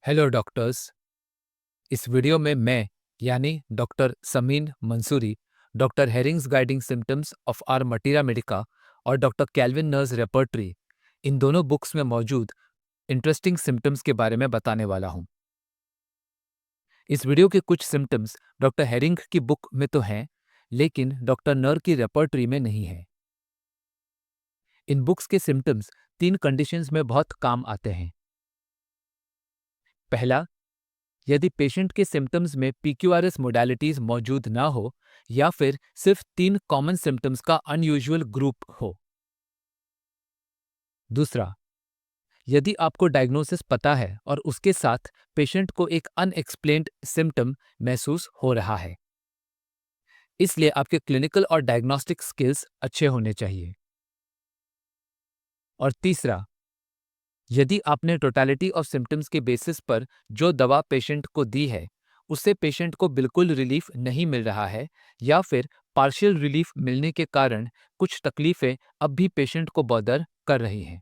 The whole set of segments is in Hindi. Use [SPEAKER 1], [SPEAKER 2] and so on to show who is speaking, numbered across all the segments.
[SPEAKER 1] Hello doctors. इस वीडियो में मैं यानी doctor Sameen Mansoori doctor Hering's guiding symptoms of our materia medica और डॉक्टर कैल्विन नर्स रेपर्टरी इन दोनों बुक्स में मौजूद इंटरेस्टिंग सिम्टम्स के बारे में बताने वाला हूं। इस वीडियो के कुछ सिम्टम्स डॉक्टर हेरिंग की बुक में तो हैं, लेकिन डॉक्टर नर की रेपर्टरी में नहीं है। इन बुक्स के सिम्टम्स 3 कंडीशंस में बहुत काम आते हैं। पहला, यदि पेशेंट के सिम्टम्स में पीक्यूआरएस मोडालिटीज मौजूद ना हो या फिर सिर्फ 3 कॉमन सिम्टम्स का अनयूजुअल ग्रुप हो। दूसरा, यदि आपको डायग्नोसिस पता है और उसके साथ पेशेंट को एक अनएक्सप्लेन्ड सिम्टम महसूस हो रहा है, इसलिए आपके क्लिनिकल और डायग्नोस्टिक स्किल्स अच्छे होने चाहिए। और तीसरा, यदि आपने टोटलिटी ऑफ सिम्टम्स के बेसिस पर जो दवा पेशेंट को दी है उससे पेशेंट को बिल्कुल रिलीफ नहीं मिल रहा है या फिर पार्शियल रिलीफ मिलने के कारण कुछ तकलीफें अब भी पेशेंट को बॉदर कर रही हैं।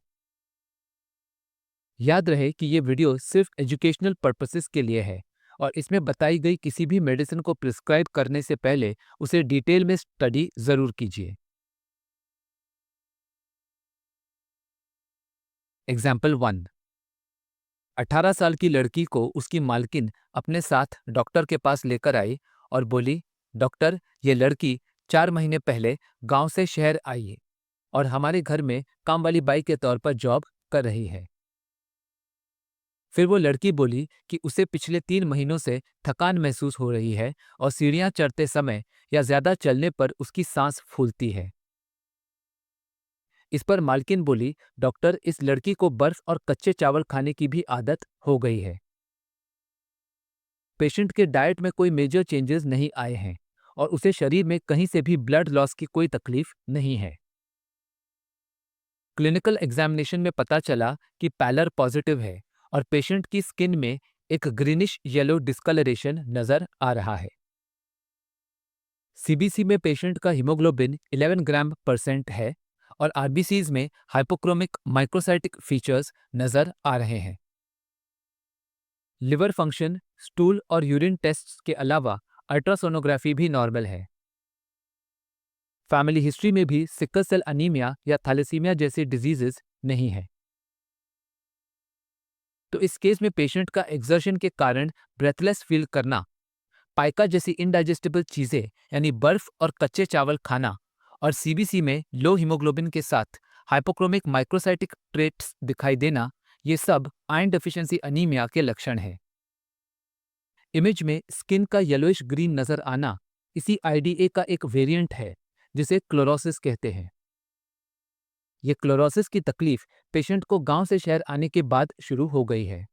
[SPEAKER 1] याद रहे कि ये वीडियो सिर्फ एजुकेशनल पर्पसेस के लिए है और इसमें बताई गई किसी भी मेडिसिन को प्रिस्क्राइब करने से पहले उसे डिटेल में स्टडी जरूर कीजिए। एग्जाम्पल 1। 18 साल की लड़की को उसकी मालकिन अपने साथ डॉक्टर के पास लेकर आई और बोली, डॉक्टर, ये लड़की 4 महीने पहले गांव से शहर आई है और हमारे घर में काम वाली बाई के तौर पर जॉब कर रही है। फिर वो लड़की बोली कि उसे पिछले 3 महीनों से थकान महसूस हो रही है और सीढ़ियां चढ़ते समय या ज्यादा चलने पर उसकी सांस फूलती है। इस पर मालकिन बोली, डॉक्टर, इस लड़की को बर्फ और कच्चे चावल खाने की भी आदत हो गई है। पेशेंट के डाइट में कोई मेजर चेंजेस नहीं आए हैं और उसे शरीर में कहीं से भी ब्लड लॉस की कोई तकलीफ नहीं है। क्लिनिकल एग्जामिनेशन में पता चला कि पैलर पॉजिटिव है और पेशेंट की स्किन में एक ग्रीनिश येलो डिस्कलरेशन नजर आ रहा है। सीबीसी में पेशेंट का हीमोग्लोबिन 11 ग्राम परसेंट है और आरबीसीज में हाइपोक्रोमिक माइक्रोसाइटिक फीचर्स नजर आ रहे हैं। लिवर फंक्शन, स्टूल और यूरिन टेस्ट्स के अलावा अल्ट्रासोनोग्राफी भी नॉर्मल है। फैमिली हिस्ट्री में भी सिकल सेल अनीमिया या थैलेसीमिया जैसी डिजीजेस नहीं है। तो इस केस में पेशेंट का एक्सर्शन के कारण ब्रेथलेस फील करना, पाइका जैसी इनडाइजेस्टिबल चीजें यानी बर्फ और कच्चे चावल खाना और सीबीसी में लो हीमोग्लोबिन के साथ हाइपोक्रोमिक माइक्रोसाइटिक ट्रेट्स दिखाई देना, ये सब आयरन डेफिशिएंसी अनीमिया के लक्षण हैं। इमेज में स्किन का येलोइश ग्रीन नजर आना इसी आईडीए का एक वेरिएंट है जिसे क्लोरोसिस कहते हैं। ये क्लोरोसिस की तकलीफ पेशेंट को गांव से शहर आने के बाद शुरू हो गई है।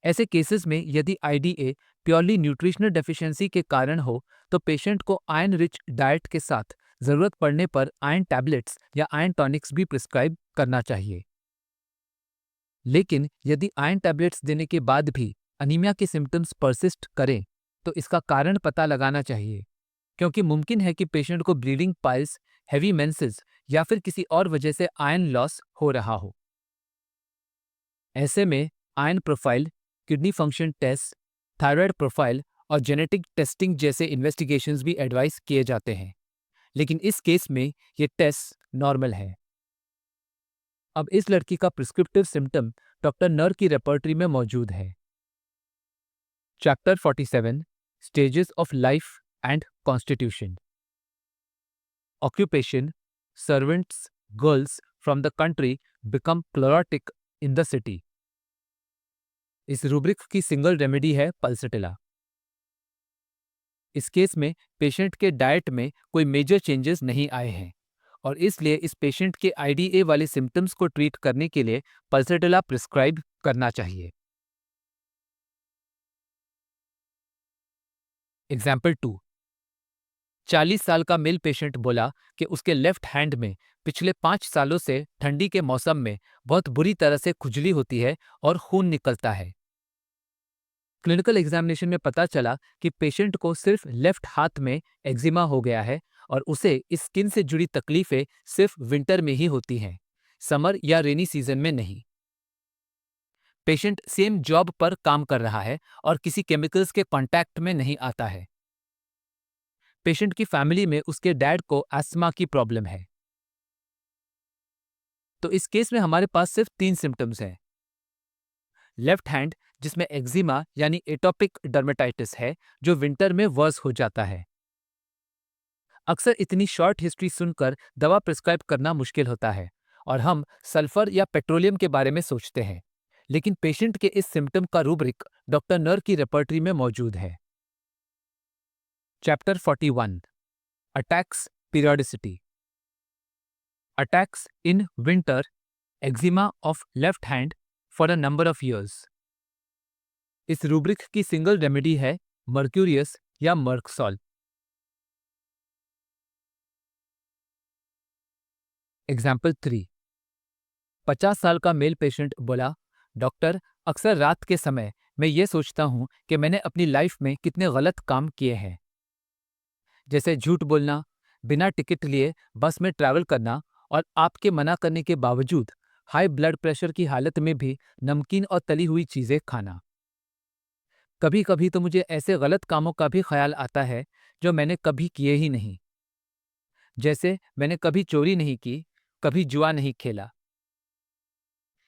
[SPEAKER 1] ऐसे केसेस में यदि आईडीए प्योरली न्यूट्रिशनल डेफिशिएंसी के कारण हो तो पेशेंट को आयरन रिच डाइट के साथ जरूरत पड़ने पर आयरन टैबलेट्स या आयरन टॉनिक्स भी प्रिस्क्राइब करना चाहिए। लेकिन यदि आयरन टैबलेट्स देने के बाद भी अनीमिया के सिम्टम्स परसिस्ट करें तो इसका कारण पता लगाना चाहिए, क्योंकि मुमकिन है कि पेशेंट को ब्लीडिंग पाइल्स, हैवी मेंसेस या फिर किसी और वजह से आयरन लॉस हो रहा हो। ऐसे में iron profile, kidney function test, thyroid profile और जेनेटिक टेस्टिंग जैसे इन्वेस्टिगेशंस भी एडवाइस किए जाते हैं, लेकिन इस केस में ये टेस्ट नॉर्मल है। अब इस लड़की का प्रिस्क्रिप्टिव सिम्टम डॉक्टर नर की रेपर्टरी में मौजूद है। Chapter 47, stages of life and constitution. Occupation, servants girls from the country become chlorotic in the city. इस रूब्रिक की सिंगल रेमेडी है पल्सटिला। इस केस में पेशेंट के डाइट में कोई मेजर चेंजेस नहीं आए हैं और इसलिए इस पेशेंट के आईडीए वाले सिम्टम्स को ट्रीट करने के लिए पल्सटिला प्रिस्क्राइब करना चाहिए। एग्जाम्पल 2। 40 साल का मेल पेशेंट बोला कि उसके लेफ्ट हैंड में पिछले 5 सालों से ठंडी के मौसम में बहुत बुरी तरह से खुजली होती है और खून निकलता है। क्लिनिकल एग्जामिनेशन में पता चला कि पेशेंट को सिर्फ लेफ्ट हाथ में एक्जिमा हो गया है और उसे इस स्किन से जुड़ी तकलीफें सिर्फ विंटर में ही होती हैं, समर या रेनी सीजन में नहीं। पेशेंट सेम जॉब पर काम कर रहा है और किसी केमिकल्स के कांटेक्ट में नहीं आता है। पेशेंट की फैमिली में उसके डैड को अस्थमा की प्रॉब्लम है। तो इस केस में हमारे पास सिर्फ 3 सिम्टम्स हैं। लेफ्ट हैंड, जिसमें एक्जिमा यानी एटोपिक डर्मेटाइटिस है, जो विंटर में वर्स हो जाता है। अक्सर इतनी शॉर्ट हिस्ट्री सुनकर दवा प्रिस्क्राइब करना मुश्किल होता है और हम सल्फर या पेट्रोलियम के बारे में सोचते हैं, लेकिन पेशेंट के इस सिम्टम का रूब्रिक डॉक्टर नर की रेपर्टरी में मौजूद है। Chapter 41, attacks periodicity. Attacks in winter, eczema of left hand for a number of years. इस रूब्रिक की सिंगल रेमेडी है मर्क्यूरियस या मर्कसॉल। एग्जाम्पल 3। 50 साल का मेल पेशेंट बोला, डॉक्टर, अक्सर रात के समय मैं ये सोचता हूँ कि मैंने अपनी लाइफ में कितने गलत काम किए हैं, जैसे झूठ बोलना, बिना टिकट लिए बस में ट्रैवल करना और आपके मना करने के बावजूद हाई ब्लड प्रेशर की हालत में भी नमकीन और तली हुई चीज़ें खाना। कभी कभी तो मुझे ऐसे गलत कामों का भी ख्याल आता है जो मैंने कभी किए ही नहीं, जैसे मैंने कभी चोरी नहीं की, कभी जुआ नहीं खेला।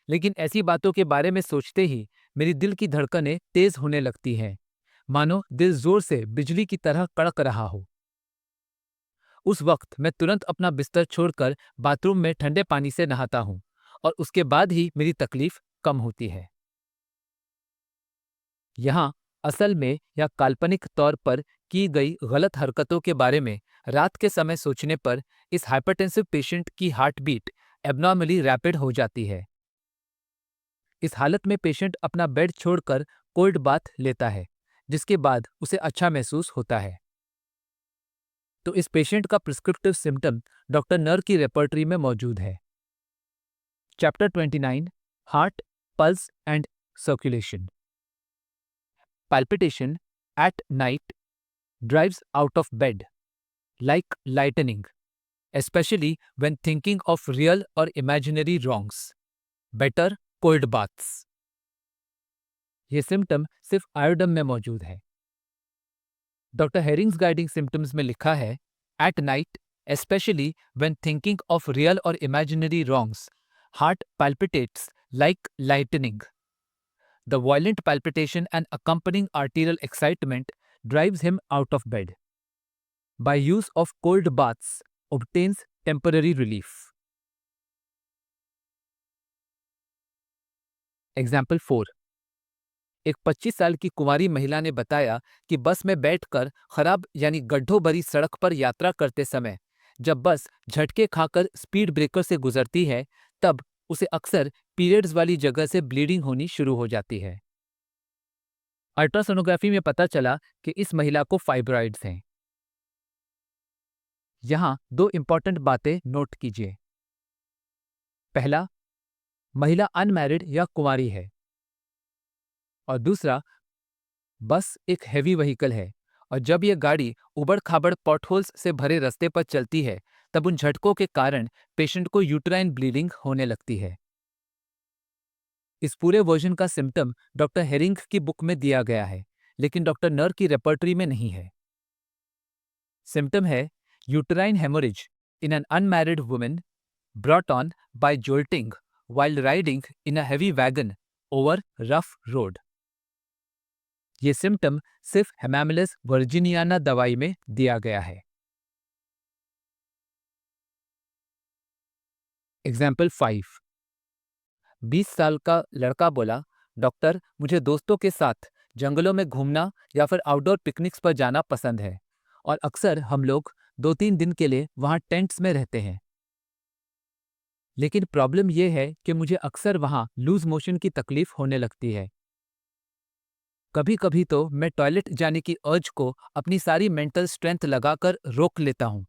[SPEAKER 1] लेकिन ऐसी बातों के बारे में सोचते ही मेरी दिल की धड़कनें तेज होने लगती हैं, मानो दिल जोर से बिजली की तरह कड़क रहा हो। उस वक्त मैं तुरंत अपना बिस्तर छोड़कर बाथरूम में ठंडे पानी से नहाता हूँ और उसके बाद ही मेरी तकलीफ कम होती है। यहाँ असल में या काल्पनिक तौर पर की गई गलत हरकतों के बारे में रात के समय सोचने पर इस हाइपरटेंसिव पेशेंट की हार्ट बीट एबनॉर्मली रैपिड हो जाती है। इस हालत में पेशेंट अपना बेड छोड़कर कोल्ड बाथ लेता है, जिसके बाद उसे अच्छा महसूस होता है। तो इस पेशेंट का प्रिस्क्रिप्टिव सिम्टम डॉक्टर नर की रेपर्टरी में मौजूद है। Chapter 29, heart, pulse and circulation. palpitation at night drives out of bed like lightning, especially when thinking of real or imaginary wrongs. Better cold baths. ये सिम्टम सिर्फ आयोडम में मौजूद है। डॉक्टर हेरिंग्स गाइडिंग सिम्टम्स में लिखा है, at night especially when thinking of real or imaginary wrongs, heart palpitates like lightning. The violent palpitation and accompanying arterial excitement drives him out of bed. By use of cold baths, obtains temporary relief. Example 4. एक 25 साल की कुंवारी महिला ने बताया कि बस में बैठकर खराब यानी गड्ढों भरी सड़क पर यात्रा करते समय जब बस झटके खाकर स्पीड ब्रेकर से गुजरती है, तब उसे अक्सर पीरियड्स वाली जगह से ब्लीडिंग होनी शुरू हो जाती है। अल्ट्रासोनोग्राफी में पता चला कि इस महिला को फाइब्रॉइड्स हैं। यहाँ 2 इंपॉर्टेंट बातें नोट कीजिए। पहला, महिला अनमैरिड या कुंवारी है, और दूसरा, बस एक हैवी व्हीकल है और जब यह गाड़ी उबड़-खाबड़ पॉटहोल्स से भरे रास्ते पर चलती है, तब उन झटकों के कारण पेशेंट को यूट्राइन ब्लीडिंग होने लगती है। इस पूरे वर्जन का सिम्टम डॉक्टर हेरिंग की बुक में दिया गया है, लेकिन डॉक्टर नर की रेपर्टरी में नहीं है। सिम्टम है uterine haemorrhage in an unmarried women brought on by jolting while riding in a heavy wagon over rough road. ये सिम्टम सिर्फ हेमामिलस वर्जीनियाना दवाई में दिया गया है। एग्जाम्पल 5। 20 साल का लड़का बोला, डॉक्टर, मुझे दोस्तों के साथ जंगलों में घूमना या फिर आउटडोर पिकनिक्स पर जाना पसंद है और अक्सर हम लोग 2-3 दिन के लिए वहाँ टेंट्स में रहते हैं। लेकिन प्रॉब्लम यह है कि मुझे अक्सर वहाँ लूज मोशन की तकलीफ होने लगती है। कभी कभी तो मैं टॉयलेट जाने की अर्ज को अपनी सारी मेंटल स्ट्रेंथ लगाकर रोक लेता हूँ,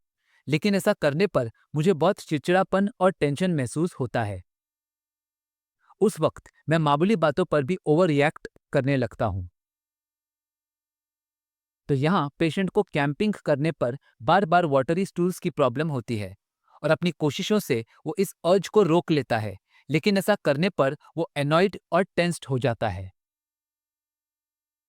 [SPEAKER 1] लेकिन ऐसा करने पर मुझे बहुत चिड़चिड़ापन और टेंशन महसूस होता है। उस वक्त मैं मामूली बातों पर भी ओवर रिएक्ट करने लगता हूँ। तो यहाँ पेशेंट को कैंपिंग करने पर बार बार वाटरी स्टूल्स की प्रॉब्लम होती है और अपनी कोशिशों से वो इस अर्ज को रोक लेता है, लेकिन ऐसा करने पर वो एनॉयड और टेंस्ड हो जाता है।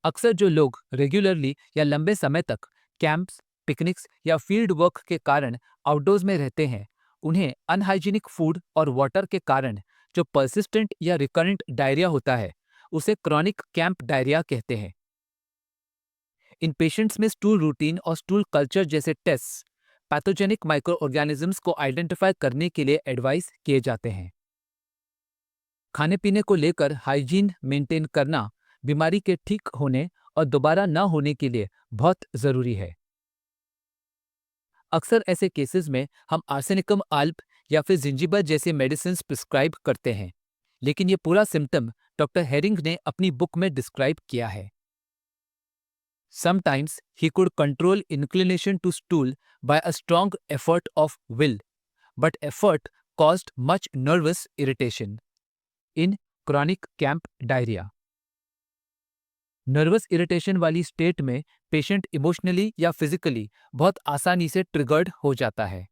[SPEAKER 1] अक्सर जो लोग रेगुलरली या लंबे समय तक कैंप्स, पिकनिक्स या फील्ड वर्क के कारण आउटडोर्स में रहते हैं, उन्हें अनहाइजीनिक फूड और वाटर के कारण जो परसिस्टेंट या रिकरेंट डायरिया होता है, उसे क्रॉनिक कैंप डायरिया कहते हैं। इन पेशेंट्स में स्टूल रूटीन और स्टूल कल्चर जैसे टेस्ट पैथोजेनिक माइक्रो ऑर्गेनिजम्स को आइडेंटिफाई करने के लिए एडवाइस किए जाते हैं। खाने पीने को लेकर हाइजीन मेंटेन करना बीमारी के ठीक होने और दोबारा न होने के लिए बहुत ज़रूरी है। अक्सर ऐसे केसेस में हम आर्सेनिकम आल्प या फिर जिंजीबर जैसे मेडिसिन प्रिस्क्राइब करते हैं, लेकिन ये पूरा सिम्टम डॉक्टर हेरिंग ने अपनी बुक में डिस्क्राइब किया है। Sometimes he could control inclination to stool by a strong effort of will, but effort caused much nervous irritation in chronic camp diarrhea. Nervous irritation वाली स्टेट में पेशेंट इमोशनली या फिजिकली बहुत आसानी से ट्रिगर्ड हो जाता है।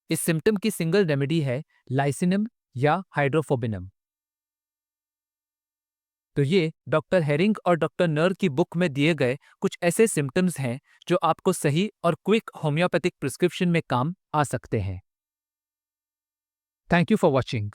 [SPEAKER 1] इस सिम्टम की सिंगल रेमेडी है लाइसिनम या हाइड्रोफोबिनम। तो ये डॉक्टर हेरिंग और डॉक्टर नर की बुक में दिए गए कुछ ऐसे सिम्टम्स हैं जो आपको सही और क्विक होम्योपैथिक प्रिस्क्रिप्शन में काम आ सकते हैं। Thank you for watching.